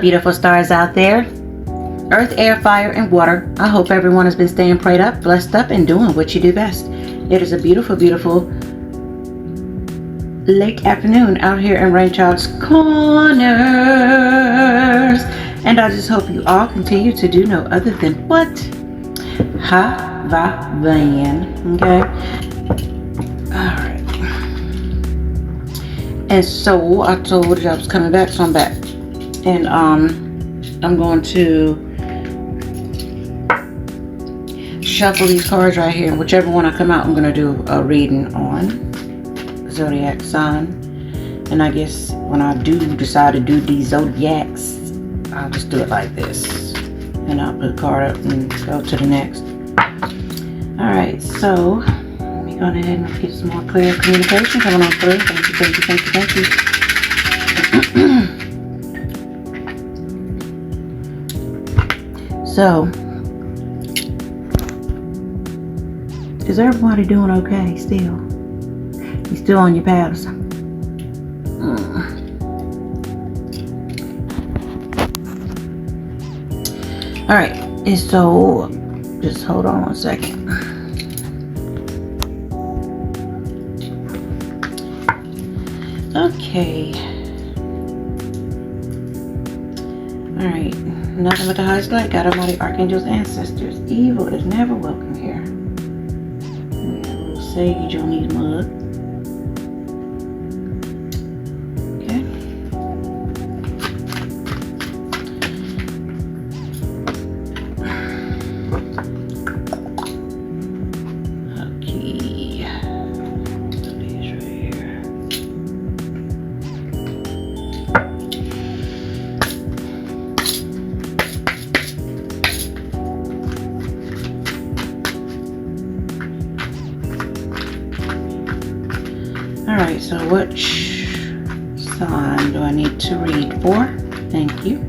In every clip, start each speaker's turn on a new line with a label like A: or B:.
A: beautiful stars out there. Earth, air, fire, and water. I hope everyone has been staying prayed up, blessed up, and doing what you do best. It is a beautiful, beautiful late afternoon out here in Rainchild's Corners. And I just hope you all continue to do no other than what? Van. Okay? Alright. And so I told you I was coming back, so I'm back. And I'm going to shuffle these cards right here. Whichever one I come out, I'm going to do a reading on zodiac sign. And I guess when I do decide to do these zodiacs, I'll just do it like this. And I'll put a card up and go to the next. Alright, so let me go ahead and get some more clear communication coming on through. Thank you, thank you, thank you, thank you. So, is everybody doing okay still? You still on your paddles? Alright, and so just hold on one second. Okay. Alright. Nothing but the highest light. God Almighty, archangels, ancestors. Evil is never welcome here. We have a little sage on these mugs. Okay. Alright, so which sign do I need to read for? Thank you.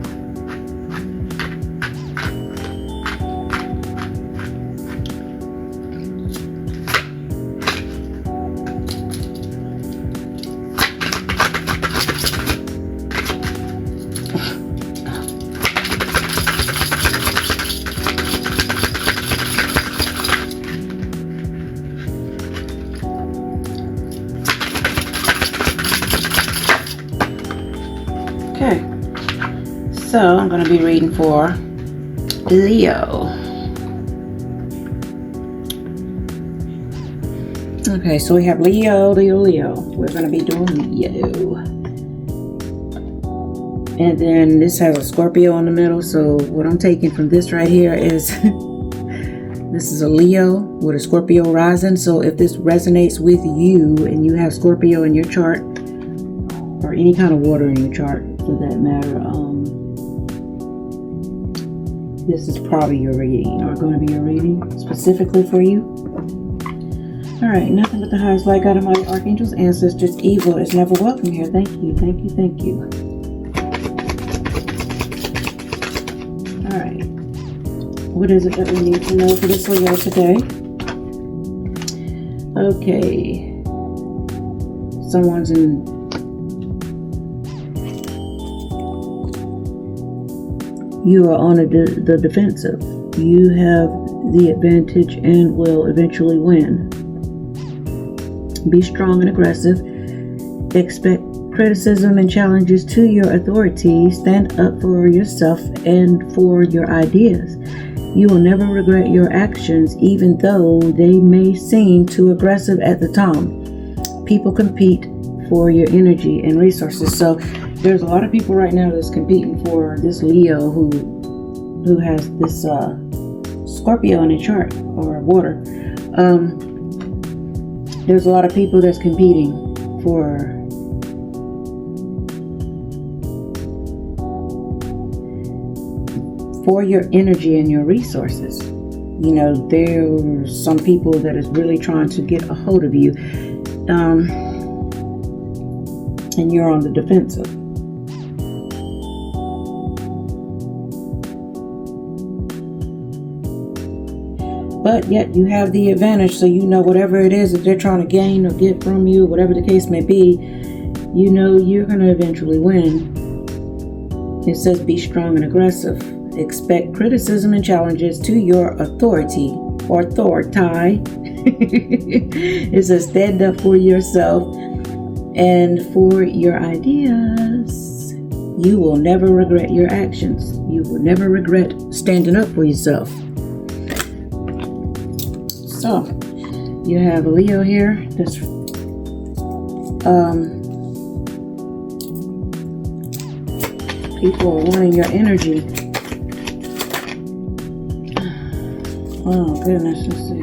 A: Okay, so I'm going to be reading for Leo. Okay, so we have Leo. We're going to be doing Leo. And then this has a Scorpio in the middle. So what I'm taking from this right here is this is a Leo with a Scorpio rising. So if this resonates with you and you have Scorpio in your chart, or any kind of water in your chart for that matter, this is probably your reading, or going to be your reading specifically for you. Alright, nothing but the highest light, God Almighty, archangels, ancestors. Evil is never welcome here. Thank you, thank you, thank you. Alright, what is it that we need to know for this Leo today? Okay, someone's in you are on the defensive. You have the advantage and will eventually win. Be strong and aggressive. Expect criticism and challenges to your authority. Stand up for yourself and for your ideas. You will never regret your actions, even though they may seem too aggressive at the time. People compete for your energy and resources. So there's a lot of people right now that's competing for this Leo who has this Scorpio in the chart, or water. There's a lot of people that's competing for your energy and your resources. You know, there's some people that is really trying to get a hold of you, and you're on the defensive. But yet you have the advantage, so you know whatever it is that they're trying to gain or get from you, whatever the case may be, you know you're going to eventually win. It says be strong and aggressive. Expect criticism and challenges to your authority or authority. It says stand up for yourself and for your ideas. You will never regret your actions. You will never regret standing up for yourself. So, you have a Leo here. That's people are wanting your energy. Oh goodness, let's see.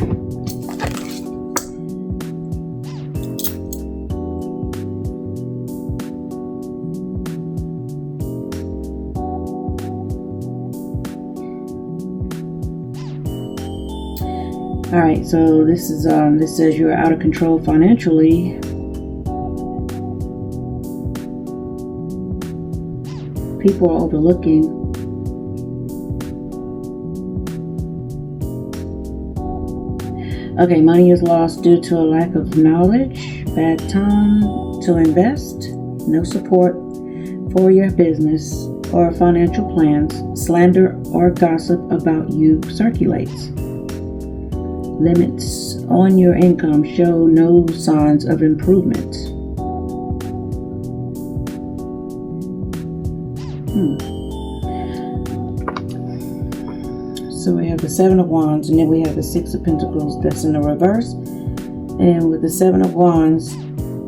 A: All right, so this says you're out of control financially. People are overlooking. Okay, money is lost due to a lack of knowledge, bad time to invest, no support for your business or financial plans, slander or gossip about you circulates. Limits on your income show no signs of improvement. So we have the Seven of Wands, and then we have the Six of Pentacles that's in the reverse. And with the Seven of Wands,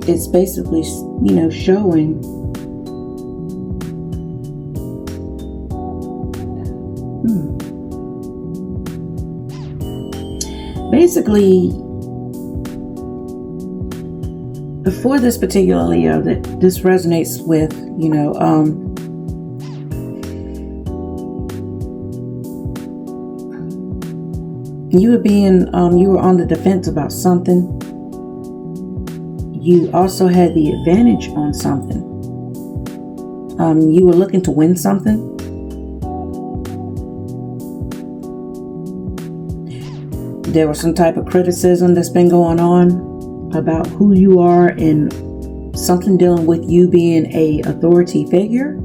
A: it's basically, showing basically, for this particular Leo that this resonates with, you were on the defense about something. You also had the advantage on something. You were looking to win something. There was some type of criticism that's been going on about who you are and something dealing with you being a authority figure.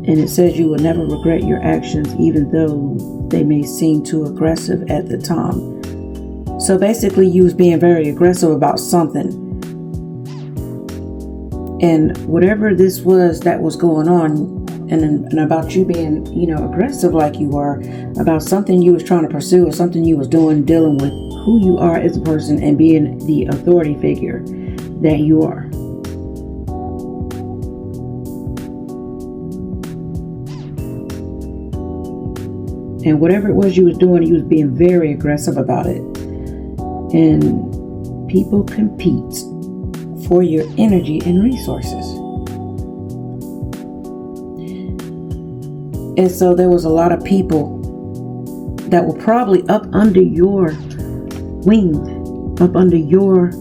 A: And it says you will never regret your actions, even though they may seem too aggressive at the time. So basically, you was being very aggressive about something. And whatever this was that was going on, and about you being, aggressive like you were, about something you was trying to pursue or something you was doing, dealing with who you are as a person and being the authority figure that you are. And whatever it was you was doing, you was being very aggressive about it. And people compete for your energy and resources. And so there was a lot of people that were probably up under your wing, up under your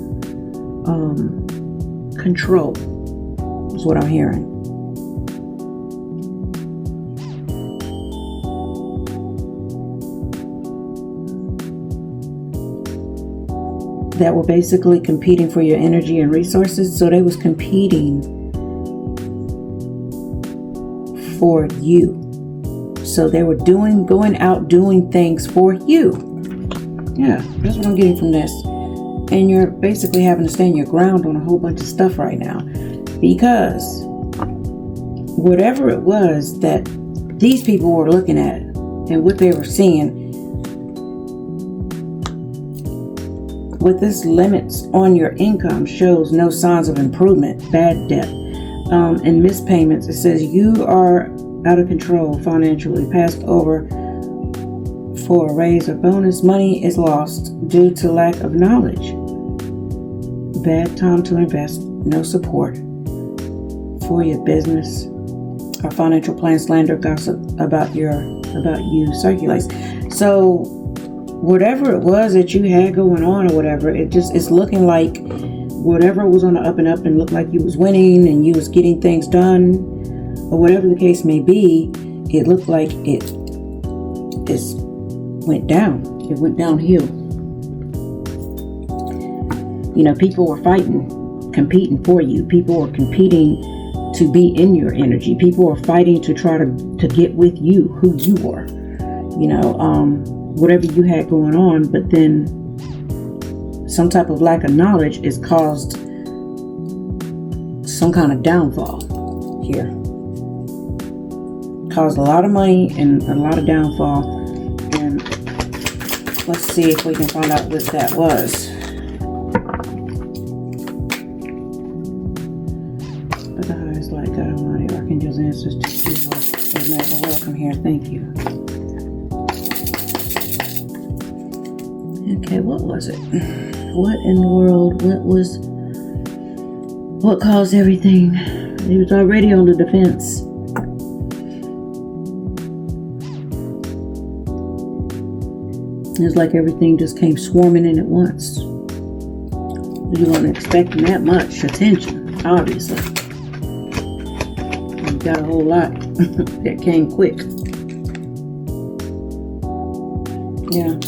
A: control, is what I'm hearing. That were basically competing for your energy and resources. So they was competing for you. So they were going out doing things for you. Yeah, that's what I'm getting from this. And you're basically having to stand your ground on a whole bunch of stuff right now. Because whatever it was that these people were looking at and what they were seeing, with this limits on your income shows no signs of improvement, bad debt, and missed payments. It says you are out of control financially, passed over for a raise or bonus. Money is lost due to lack of knowledge. Bad time to invest, no support for your business or financial plan, slander, gossip about you circulates. So whatever it was that you had going on or whatever, it's looking like whatever was on the up and up and looked like you was winning and you was getting things done or whatever the case may be, it looked like it went down. It went downhill. People were fighting, competing for you. People are competing to be in your energy. People are fighting to try to get with you, who you are. Whatever you had going on, but then some type of lack of knowledge has caused some kind of downfall here. Caused a lot of money and a lot of downfall. And let's see if we can find out what that was. But the highest light, God Almighty, archangels, ancestors, Jesus, welcome here. Thank you. Okay, what was it? What in the world? What caused everything? He was already on the defense. It's like everything just came swarming in at once. You weren't expecting that much attention, obviously. You got a whole lot that came quick. Yeah.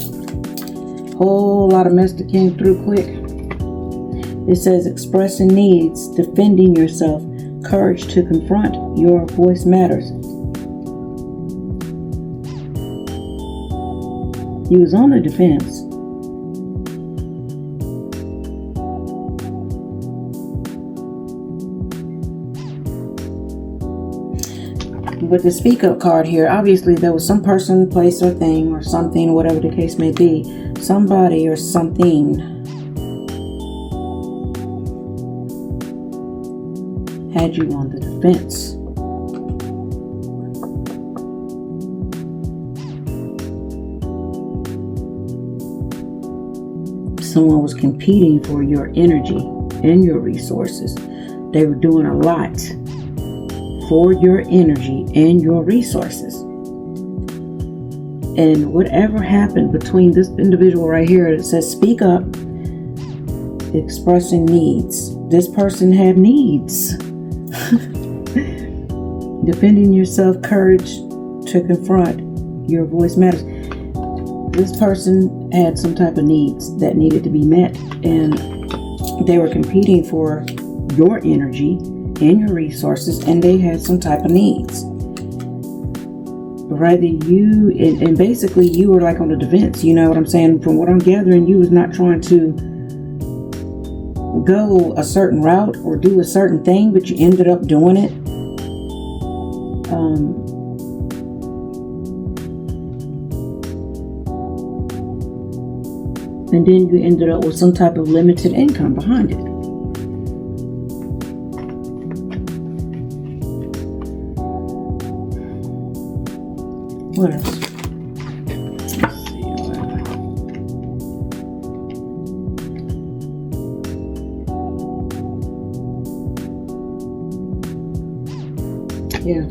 A: Whole lot of mess that came through quick. It says expressing needs, defending yourself, courage to confront, your voice matters. He was on the defense. With the speak up card here, obviously there was some person, place, or thing, or something, whatever the case may be. Somebody or something had you on the defense. Someone was competing for your energy and your resources. They were doing a lot for your energy and your resources. And whatever happened between this individual right here, it says speak up, expressing needs. This person had needs. Defending yourself, courage to confront, your voice matters. This person had some type of needs that needed to be met, and they were competing for your energy and your resources, and they had some type of needs. Rather you, and basically you were like on the defense, you know what I'm saying? From what I'm gathering, you was not trying to go a certain route or do a certain thing, but you ended up doing it. And then you ended up with some type of limited income behind it. What else? Let's see. Yeah.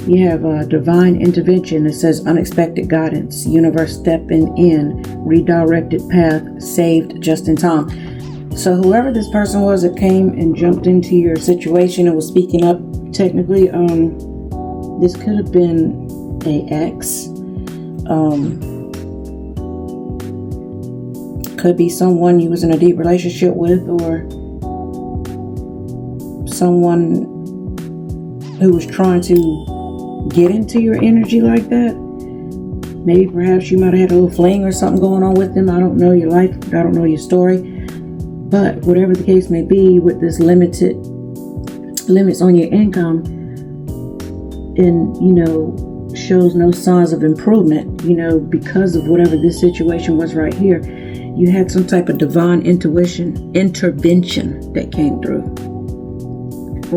A: You have a divine intervention. It says unexpected guidance, universe stepping in, redirected path, saved just in time. So whoever this person was that came and jumped into your situation and was speaking up, technically, this could have been an ex. Could be someone you was in a deep relationship with, or someone who was trying to get into your energy like that. Maybe perhaps you might have had a little fling or something going on with them. I don't know your life. I don't know your story. But whatever the case may be, with this limits on your income, and shows no signs of improvement, because of whatever this situation was right here, you had some type of divine intervention that came through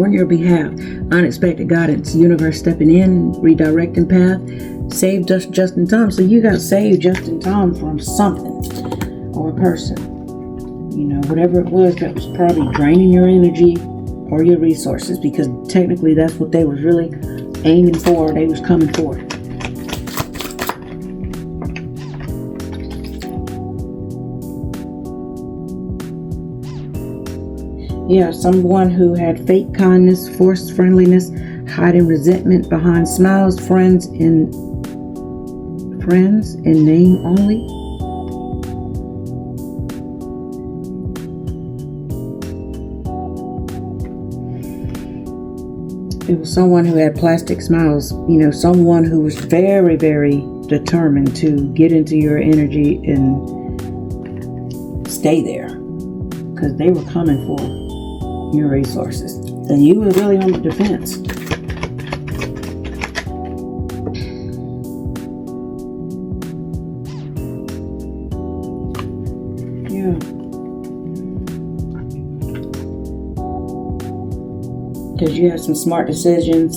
A: on your behalf. Unexpected guidance, universe stepping in, redirecting path, saved just in time. So you got saved just in time from something or a person, whatever it was that was probably draining your energy or your resources, because technically that's what they was really aiming for. They was coming for it. Yeah, someone who had fake kindness, forced friendliness, hiding resentment behind smiles, friends in name only. It was someone who had plastic smiles, someone who was very, very determined to get into your energy and stay there, because they were coming for your resources. And you were really on the defense. Yeah. Because you have some smart decisions,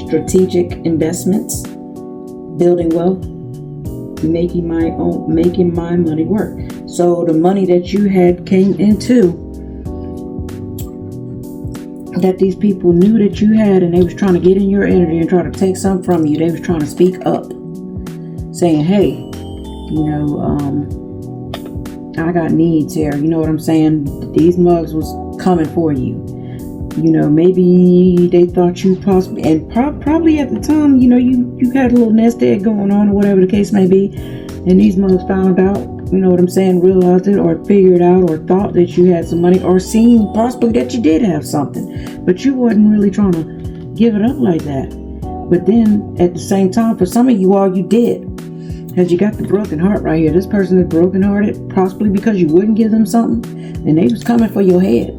A: strategic investments, building wealth, making my money work. So the money that you had came into, that these people knew that you had, and they was trying to get in your energy and try to take some from you. They was trying to speak up, saying, hey, I got needs here. You know what I'm saying? These mugs was coming for you. Maybe they thought you possibly, and probably at the time, you had a little nest egg going on, or whatever the case may be, and these mugs found out, realized it, or figured out, or thought that you had some money, or seen possibly that you did have something, but you wasn't really trying to give it up like that. But then at the same time, for some of you all, you did, because you got the broken heart right here. This person is broken hearted, possibly because you wouldn't give them something, and they was coming for your head.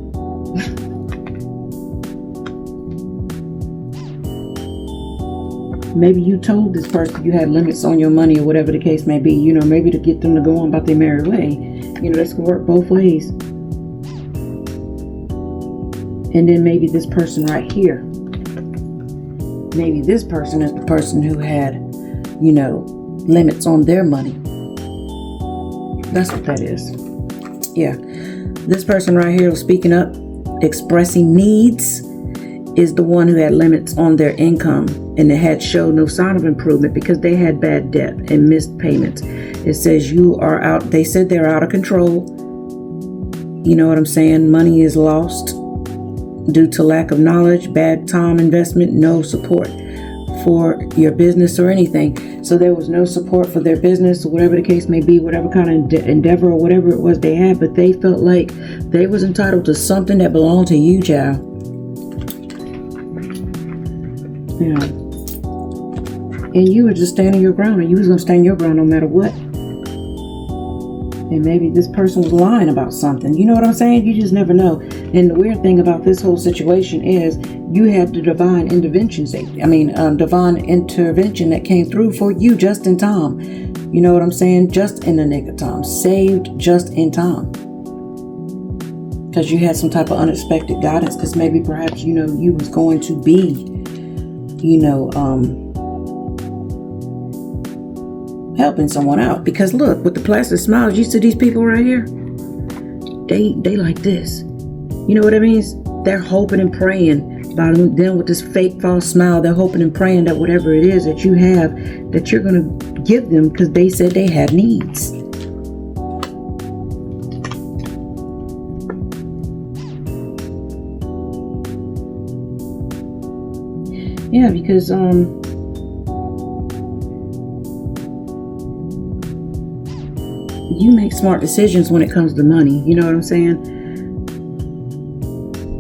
A: Maybe you told this person you had limits on your money, or whatever the case may be, maybe to get them to go on about their merry way. This can work both ways. And then maybe this person right here, maybe this person is the person who had, limits on their money. That's what that is. Yeah. This person right here was speaking up, expressing needs, is the one who had limits on their income, and they had showed no sign of improvement because they had bad debt and missed payments. It says you are out. They said they're out of control. You know what I'm saying? Money is lost due to lack of knowledge, bad time investment, no support for your business or anything. So there was no support for their business, or whatever the case may be, whatever kind of endeavor or whatever it was they had, but they felt like they was entitled to something that belonged to you, child. Yeah. And you were just standing your ground, and you was going to stand your ground no matter what. And maybe this person was lying about something. You know what I'm saying? You just never know. And the weird thing about this whole situation is you had the divine intervention that came through for you just in time. You know what I'm saying? Just in the nick of time. Saved just in time. Because you had some type of unexpected guidance. Because maybe perhaps, you was going to be helping someone out. Because look, with the plastic smiles, you see these people right here, they like this. You know what it means? They're hoping and praying about them with this fake false smile. They're hoping and praying that whatever it is that you have, that you're going to give them, because they said they had needs. Yeah, because you make smart decisions when it comes to money. You know what I'm saying?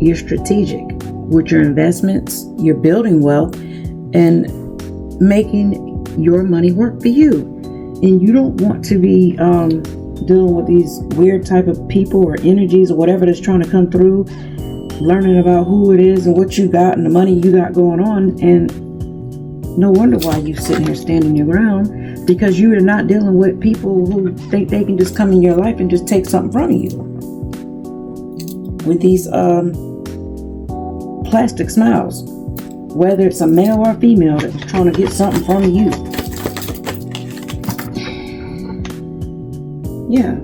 A: You're strategic with your investments. You're building wealth and making your money work for you. And you don't want to be dealing with these weird type of people or energies or whatever that's trying to come through, learning about who it is and what you got and the money you got going on. And no wonder why you sitting here standing your ground, because you are not dealing with people who think they can just come in your life and just take something from you with these plastic smiles, whether it's a male or a female that was trying to get something from you. Yeah.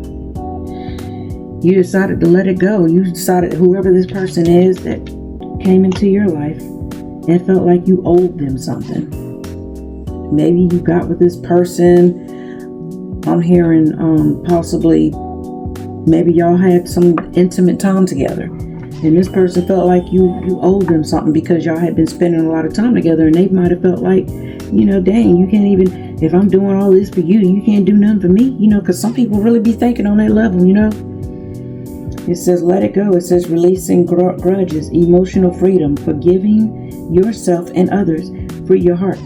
A: You decided to let it go. You decided whoever this person is that came into your life, it felt like you owed them something. Maybe you got with this person. I'm hearing possibly maybe y'all had some intimate time together, and this person felt like you owed them something because y'all had been spending a lot of time together, and they might have felt like, dang, you can't even, if I'm doing all this for you, you can't do nothing for me, because some people really be thinking on that level, It says, let it go. It says, releasing grudges, emotional freedom, forgiving yourself and others, free your heart.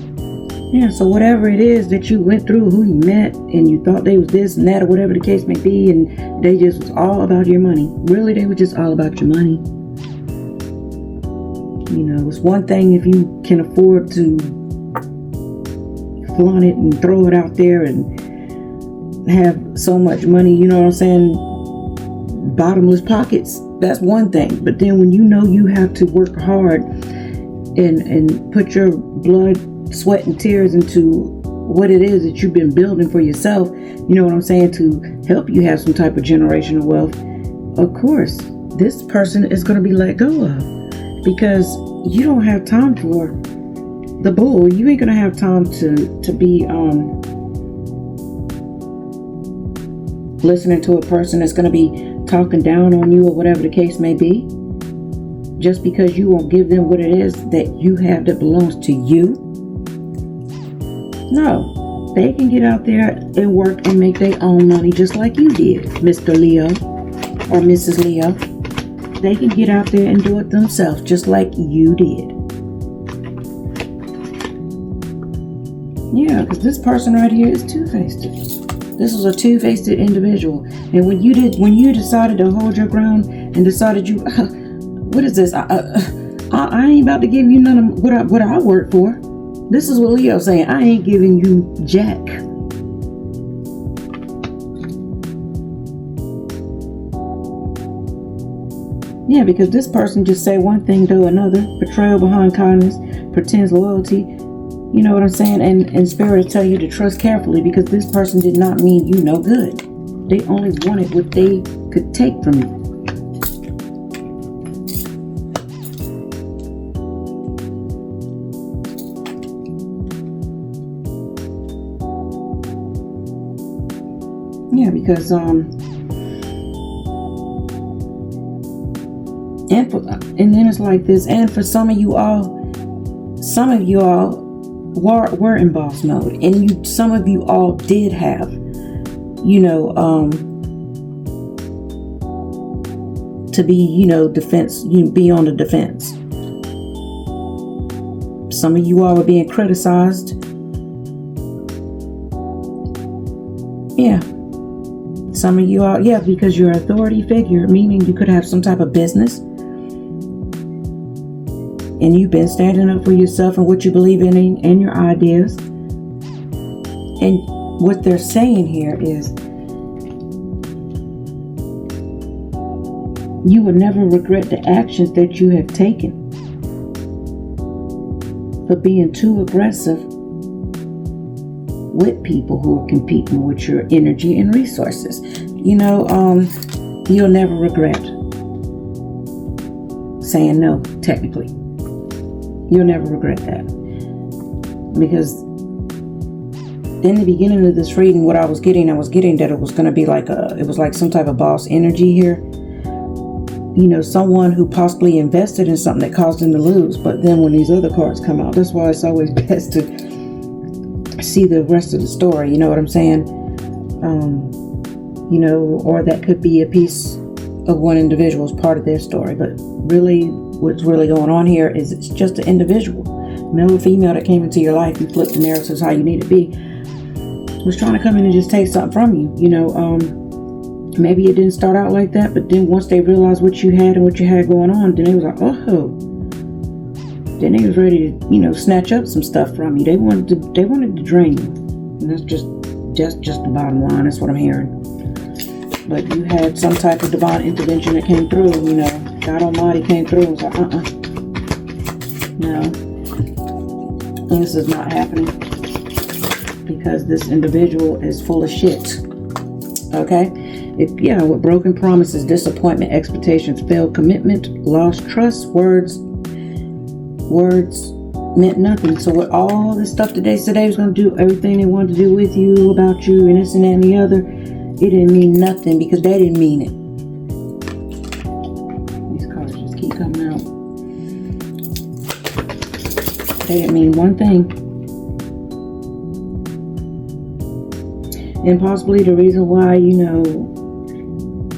A: Yeah, so whatever it is that you went through, who you met, and you thought they was this and that, or whatever the case may be, and they just was all about your money. Really, they were just all about your money. You know, it's one thing if you can afford to flaunt it and throw it out there and have so much money, you know what I'm saying, bottomless pockets. That's one thing. But then when you know you have to work hard and put your blood, sweat, and tears into what it is that you've been building for yourself, you know what I'm saying, to help you have some type of generational wealth, of course, this person is going to be let go of, because you don't have time for the bull. You ain't going to have time to be listening to a person that's going to be talking down on you or whatever the case may be, just because you won't give them what it is that you have that belongs to you. No, they can get out there and work and make their own money just like you did, Mr. Leo or Mrs. Leo. They can get out there and do it themselves just like you did. Yeah, because this person right here is two-faced. This is a two-faced individual. And when you decided to hold your ground and decided what is this? I ain't about to give you none of what I work for. This is what Leo's saying. I ain't giving you jack. Yeah, because this person just say one thing, do another. Betrayal behind kindness, pretends loyalty. You know what I'm saying? And spirit will tell you to trust carefully, because this person did not mean you no good. They only wanted what they could take from you. Yeah, because and then it's like this. And for some of you all were in boss mode, and some of you all did have, to be, defense, be on the defense. Some of you all were being criticized. Yeah. Some of you all, because you're an authority figure, meaning you could have some type of business, and you've been standing up for yourself and what you believe in and your ideas. And what they're saying here is, you will never regret the actions that you have taken for being too aggressive with people who are competing with your energy and resources. You'll never regret saying no, technically. You'll never regret that. Because in the beginning of this reading, what I was getting that it was going to be it was like some type of boss energy here. Someone who possibly invested in something that caused them to lose. But then when these other cards come out, that's why it's always best to see the rest of the story. You know what I'm saying? Or that could be a piece of one individual's part of their story. But really, what's really going on here is it's just an individual, male or female, that came into your life. You flipped the narratives how you need to be. Was trying to come in and just take something from you. Maybe it didn't start out like that, but then once they realized what you had and what you had going on, then they was like, oh. Then they was ready to, snatch up some stuff from you. They wanted to drain you. And that's just the bottom line. That's what I'm hearing. But you had some type of divine intervention that came through, God Almighty came through and was like, no. This is not happening. Because this individual is full of shit. Okay? With broken promises, disappointment, expectations, failed commitment, lost trust, words meant nothing. So with all this stuff that they said they was going to do, everything they wanted to do with you, about you, and this and that and the other, it didn't mean nothing because they didn't mean it. These cards just keep coming out. They didn't mean one thing. And possibly the reason why,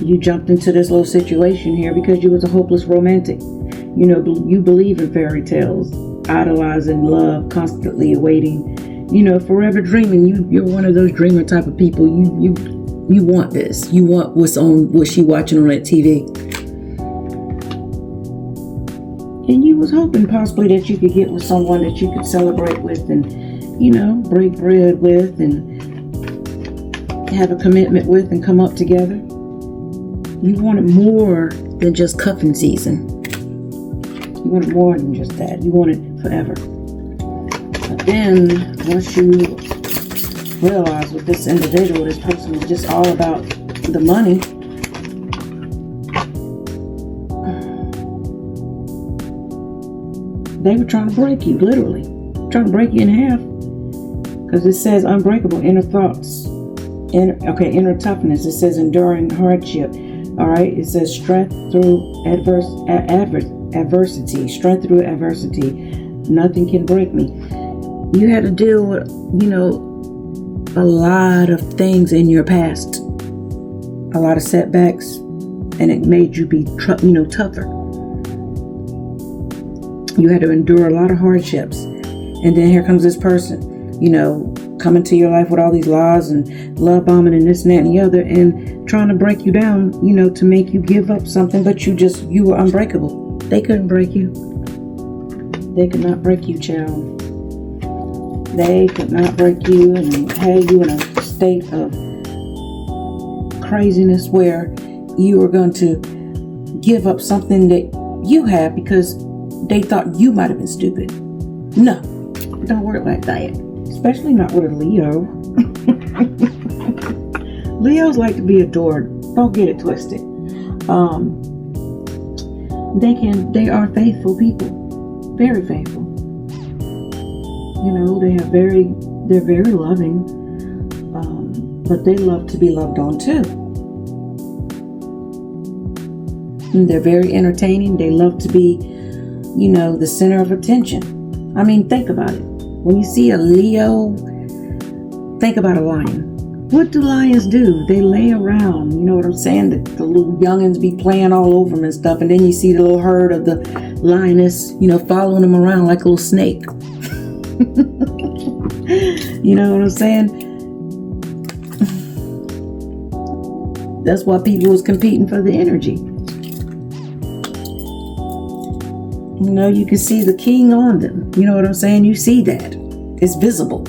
A: You jumped into this little situation here because you was a hopeless romantic. You know, you believe in fairy tales, idolizing love, constantly awaiting, you know, forever dreaming. You're one of those dreamer type of people. You want this. You want what she watching on that TV. And you was hoping possibly that you could get with someone that you could celebrate with and, you know, break bread with and have a commitment with and come up together. You wanted more than just cuffing season. You wanted more than just that. You wanted forever. But then, once you realize with this individual, this person was just all about the money, they were trying to break you, literally. Trying to break you in half. Because it says unbreakable, inner thoughts. Inner toughness. It says enduring hardship. Alright, it says strength through adversity. Strength through adversity. Nothing can break me. You had to deal with, you know, a lot of things in your past. A lot of setbacks. And it made you be, tougher. You had to endure a lot of hardships. And then here comes this person, you know, coming to your life with all these lies and love bombing and this and that and the other, and trying to break you down, you know, to make you give up something, but you were unbreakable. They couldn't break you. They could not break you, child. They could not break you and have you in a state of craziness where you were going to give up something that you have because they thought you might have been stupid. No, don't work like that. Especially not with a Leo. Leos like to be adored. Don't get it twisted. They are faithful people. Very faithful. You know, they're very loving. But they love to be loved on too. And they're very entertaining. They love to be, you know, the center of attention. I mean, think about it. When you see a Leo, think about a lion. What do lions do? They lay around. You know what I'm saying? The little youngins be playing all over them and stuff. And then you see the little herd of the lioness, you know, following them around like a little snake. You know what I'm saying? That's why people was competing for the energy. You know, you can see the king on them. You know what I'm saying? You see that. It's visible.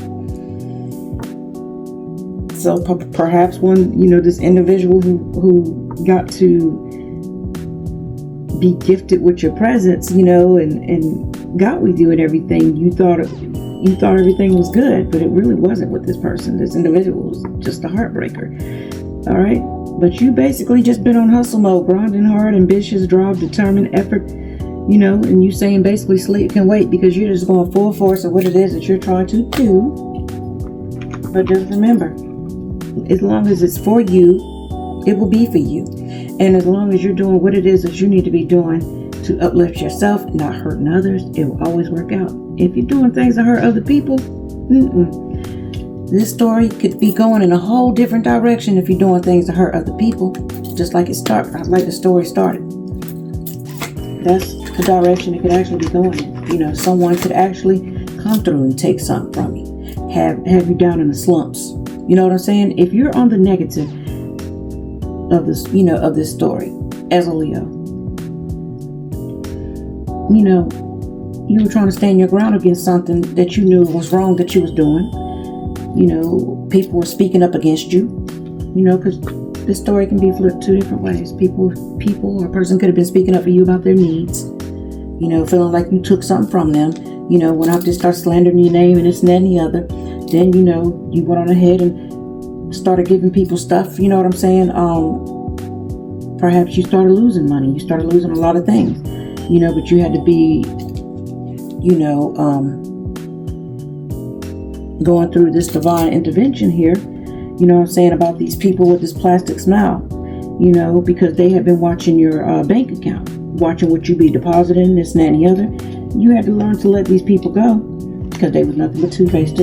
A: So perhaps when, you know, this individual who got to be gifted with your presence, you know, and got with you and everything, you thought everything was good, but it really wasn't with this person. This individual was just a heartbreaker. All right? But you basically just been on hustle mode, grinding hard, ambitious, drive, determined, effort. You know, and you saying basically sleep can wait because you're just going full force of what it is that you're trying to do. But just remember, as long as it's for you, it will be for you. And as long as you're doing what it is that you need to be doing to uplift yourself, not hurting others, it will always work out. If you're doing things to hurt other people, this story could be going in a whole different direction if you're doing things to hurt other people. Just like it started, like the story started. That's the direction it could actually be going in. You know, someone could actually comfortably take something from you, have you down in the slumps. You know what I'm saying? If you're on the negative of this, you know, of this story as a Leo, you know, you were trying to stand your ground against something that you knew was wrong that you was doing. You know, people were speaking up against you. You know, because this story can be flipped two different ways. People or a person could have been speaking up for you about their needs. You know, feeling like you took something from them. You know, went out to start slandering your name and this and that and the other. Then, you know, you went on ahead and started giving people stuff. You know what I'm saying? Perhaps you started losing money. You started losing a lot of things. You know, but you had to be, you know, going through this divine intervention here. You know what I'm saying, about these people with this plastic smile, you know, because they have been watching your bank account, watching what you be depositing, this and that and the other. You had to learn to let these people go because they was nothing but two-faced.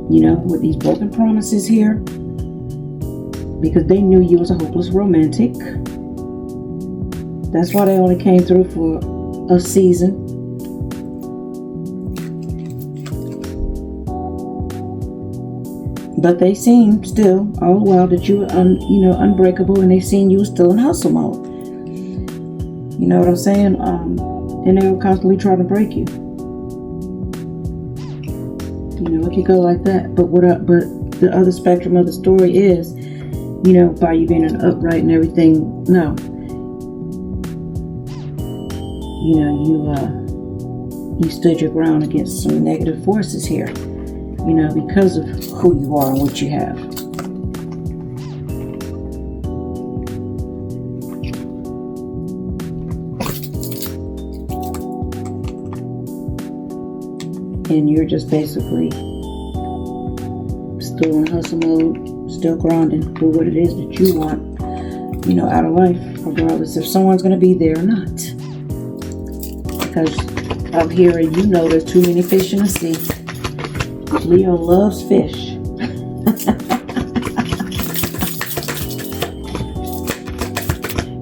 A: You know, with these broken promises here, because they knew you was a hopeless romantic. That's why they only came through for a season. But they seen still all the while that you were unbreakable, and they seen you were still in hustle mode. You know what I'm saying? And they were constantly trying to break you. You know, it could go like that. But the other spectrum of the story is, you know, by you being an upright and everything, no. You know, you stood your ground against some negative forces here. You know, because of who you are and what you have. And you're just basically still in hustle mode, still grinding for what it is that you want, you know, out of life, regardless if someone's going to be there or not. Because I'm hearing, you know, there's too many fish in the sea. Leo loves fish.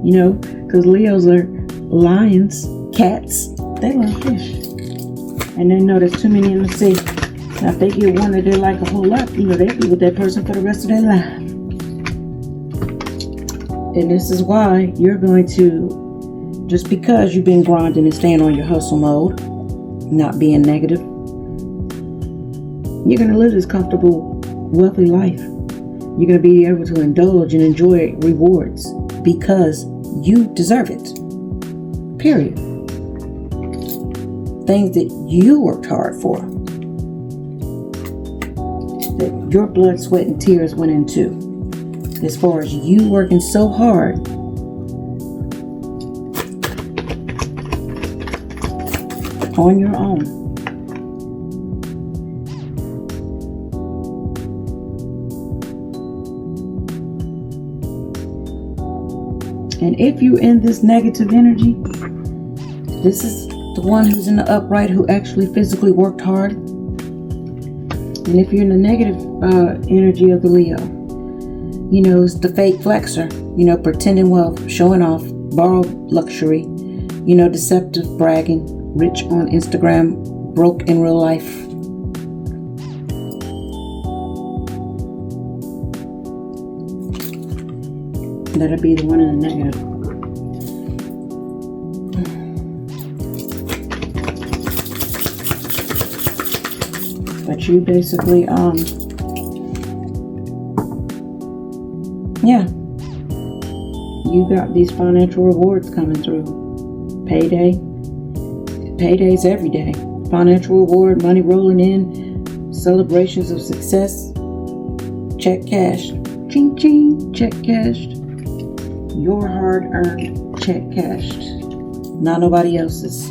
A: You know, because Leos are lions, cats. They love fish. And they know there's too many in the sea. Now, if they get one that they like a whole lot, you know, they'll be with that person for the rest of their life. And this is why you're going to, just because you've been grinding and staying on your hustle mode, not being negative, you're going to live this comfortable, wealthy life. You're going to be able to indulge and enjoy rewards because you deserve it. Period. Things that you worked hard for. That your blood, sweat, and tears went into. As far as you working so hard on your own. And if you're in this negative energy, this is the one who's in the upright who actually physically worked hard. And if you're in the negative energy of the Leo, you know, it's the fake flexor, you know, pretending wealth, showing off, borrowed luxury, you know, deceptive bragging, rich on Instagram, broke in real life. That'll be the one in the negative. But you basically, yeah, you got these financial rewards coming through. Paydays every day. Financial reward, money rolling in, celebrations of success, check cashed, ching ching, check cashed. Your hard-earned check cashed. Not nobody else's.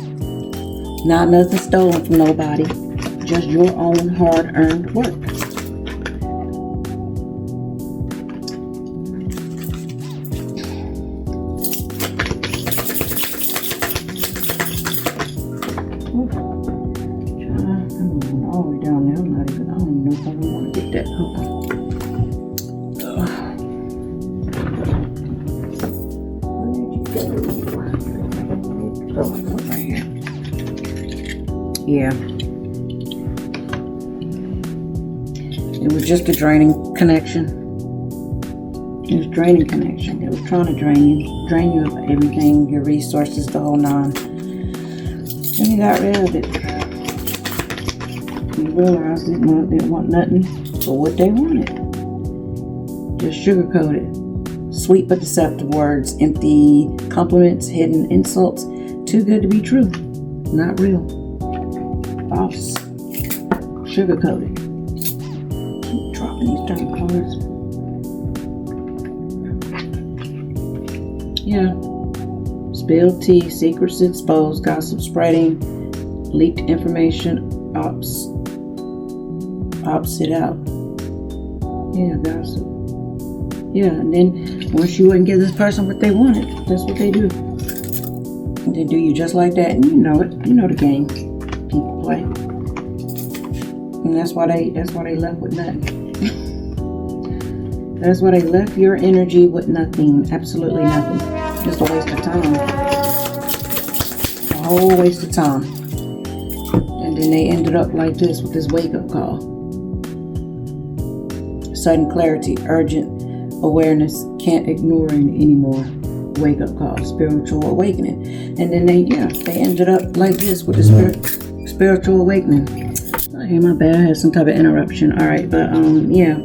A: Not nothing stolen from nobody. Just your own hard-earned work. I'm all the way down there. I don't even know if I want to get that. Hold on. Yeah. It was just a draining connection. It was draining connection. It was trying to drain you of everything, your resources, the whole nine. And you got rid of it. You realized they didn't want nothing but what they wanted. Just sugarcoated. Sweet but deceptive words, empty compliments, hidden insults. Too good to be true. Not real. False. Sugarcoated. Keep dropping these darn cards. Yeah. Spilled tea, secrets exposed, gossip spreading, leaked information, ops it out. Yeah, gossip. Yeah, and then once you wouldn't give this person what they wanted, that's what they do. They do you just like that, and you know it. You know the game people play, and that's why they left with nothing. That's why they left your energy with nothing. Absolutely nothing. Just a waste of time. A whole waste of time. And then they ended up like this with this wake-up call. Sudden clarity, urgent awareness, can't ignore it anymore. Wake-up call, spiritual awakening. And then they ended up like this with the spiritual awakening. Okay, my bad, I had some type of interruption. Alright, but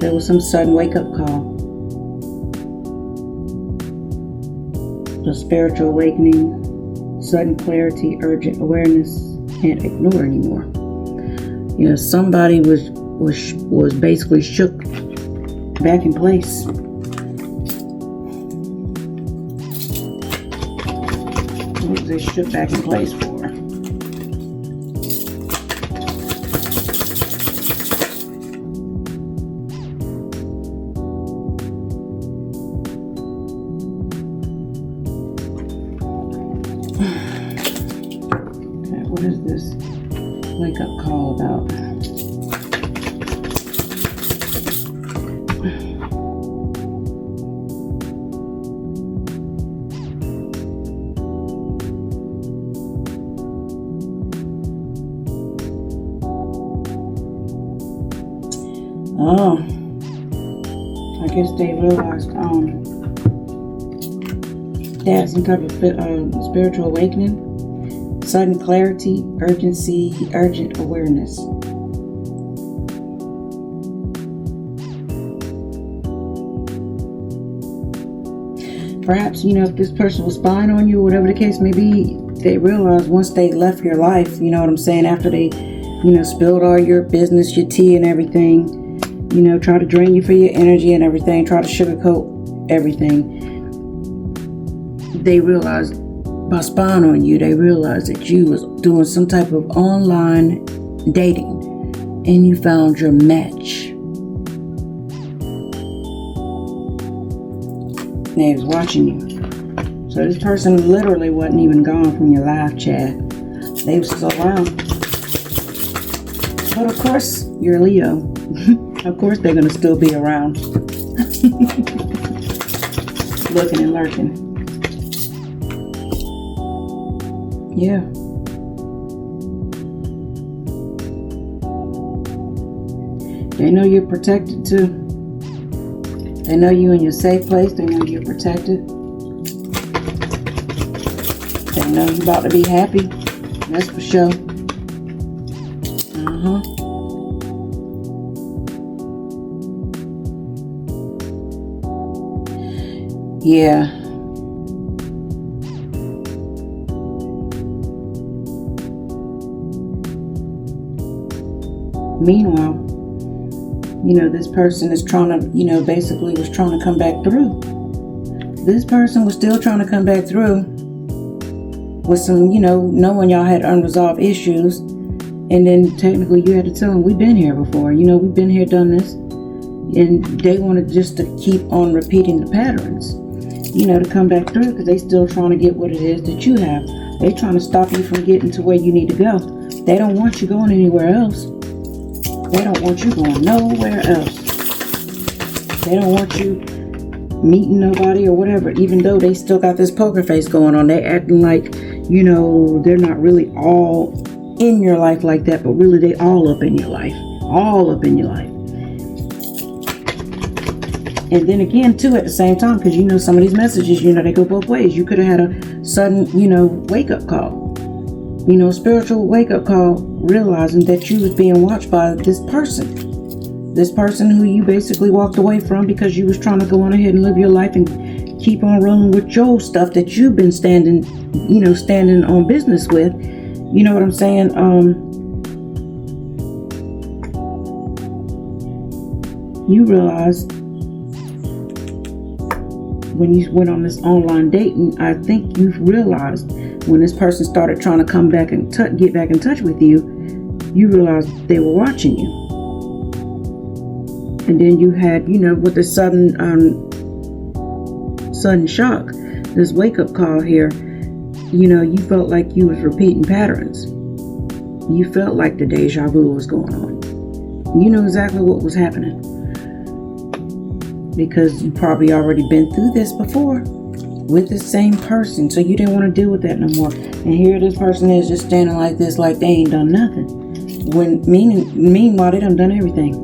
A: there was some sudden wake-up call. The spiritual awakening, sudden clarity, urgent awareness, can't ignore anymore. Somebody was basically shook back in place. What was they shook back in place for? Okay, what is this wake-up call about? Oh, I guess they realized they had some type of spiritual awakening, sudden clarity, urgency, urgent awareness. Perhaps, if this person was spying on you or whatever the case may be, they realized once they left your life, you know what I'm saying, after they, spilled all your business, your tea and everything, try to drain you for your energy and everything, try to sugarcoat everything. They realized by spying on you, they realized that you was doing some type of online dating and you found your match. They was watching you. So this person literally wasn't even gone from your live chat. They was still around. But of course, you're Leo. Of course they're going to still be around. Looking and lurking. Yeah. They know you're protected too. They know you're in your safe place. They know you're protected. They know you're about to be happy. That's for sure. Yeah. Meanwhile, this person is trying to, basically was trying to come back through. This person was still trying to come back through with some, knowing y'all had unresolved issues. And then technically you had to tell them, we've been here before. We've been here, done this. And they wanted just to keep on repeating the patterns, to come back through because they still trying to get what it is that you have. They trying to stop you from getting to where you need to go. They don't want you going anywhere else. They don't want you going nowhere else. They don't want you meeting nobody or whatever, even though they still got this poker face going on. They acting like, they're not really all in your life like that, but really they all up in your life. All up in your life. And then again, too, at the same time, because some of these messages, they go both ways. You could have had a sudden, wake-up call. Spiritual wake-up call, realizing that you was being watched by this person. This person who you basically walked away from because you was trying to go on ahead and live your life and keep on rolling with your stuff that you've been standing on business with. You know what I'm saying? You realized when you went on this online dating, I think you realized when this person started trying to come back and get back in touch with you, you realized they were watching you. And then you had, with the sudden shock, this wake-up call here, you felt like you was repeating patterns. You felt like the deja vu was going on. You knew exactly what was happening. because you probably already been through this before with the same person, so you didn't want to deal with that no more. And here this person is just standing like this, like they ain't done nothing. When meanwhile they done everything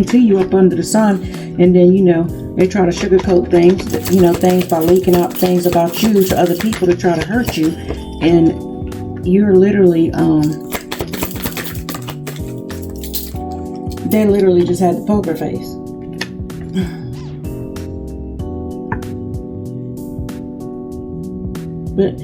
A: to you up under the sun. And then, you know, they try to sugarcoat things, you know, things by leaking out things about you to other people to try to hurt you. And you're literally, they literally just had the poker face. But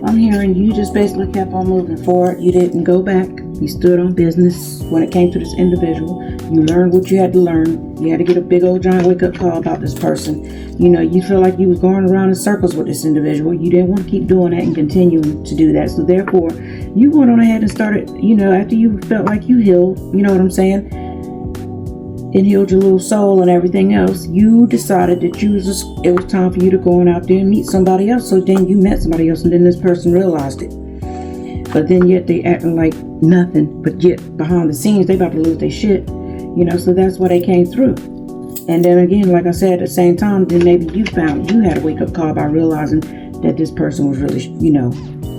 A: I'm hearing you just basically kept on moving forward. You didn't go back. You stood on business when it came to this individual. You learned what you had to learn. You had to get a big old giant wake up call about this person. You know, you feel like you was going around in circles with this individual. You didn't want to keep doing that and continuing to do that. So therefore, you went on ahead and started, you know, after you felt like you healed, you know what I'm saying? And healed your little soul and everything else, you decided that it was time for you to go on out there and meet somebody else. So then you met somebody else, and then this person realized it. But then yet they acting like nothing, but yet behind the scenes they about to lose their shit. You know, so that's why they came through. And then again, like I said, at the same time, then maybe you had a wake up call by realizing that this person was really, you know,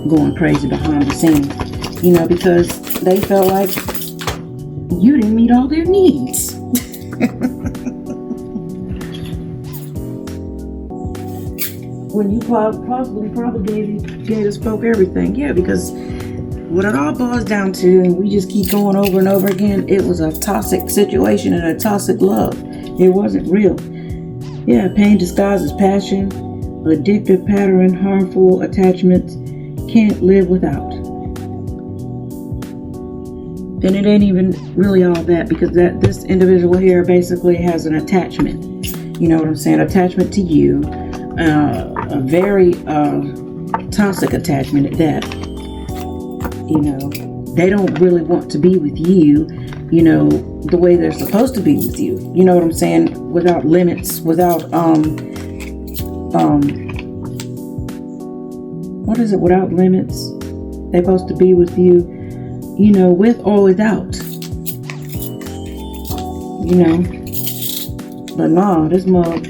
A: going crazy behind the scenes. You know, because they felt like you didn't meet all their needs. When you probably gave this folk everything. Yeah, because what it all boils down to, and we just keep going over and over again, it was a toxic situation and a toxic love. It wasn't real. Yeah, pain disguised as passion, addictive pattern, harmful attachments, can't live without. And it ain't even really all that, because this individual here basically has an attachment. You know what I'm saying? Attachment to you. A very toxic attachment at that. You know, they don't really want to be with you, you know, the way they're supposed to be with you. You know what I'm saying? Without limits, without what is it? Without limits. They're supposed to be with you, you know, with or without. You know. But nah, this mug,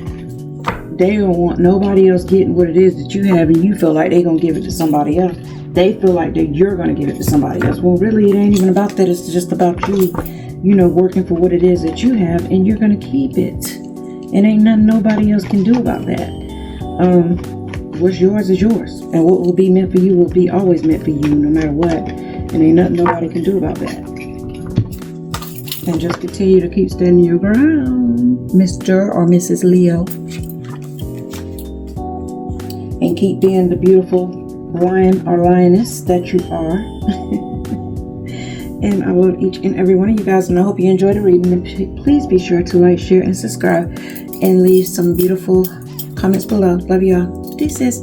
A: they don't want nobody else getting what it is that you have, and you feel like they're going to give it to somebody else. They feel like that you're going to give it to somebody else. Well, really, it ain't even about that. It's just about you, you know, working for what it is that you have, and you're going to keep it. And ain't nothing nobody else can do about that. What's yours is yours. And what will be meant for you will be always meant for you, no matter what. And ain't nothing nobody can do about that. And just continue to keep standing your ground, Mr. or Mrs. Leo. And keep being the beautiful lion or lioness that you are. And I love each and every one of you guys, and I hope you enjoyed the reading. And please be sure to like, share, and subscribe, and leave some beautiful comments below. Love y'all. This is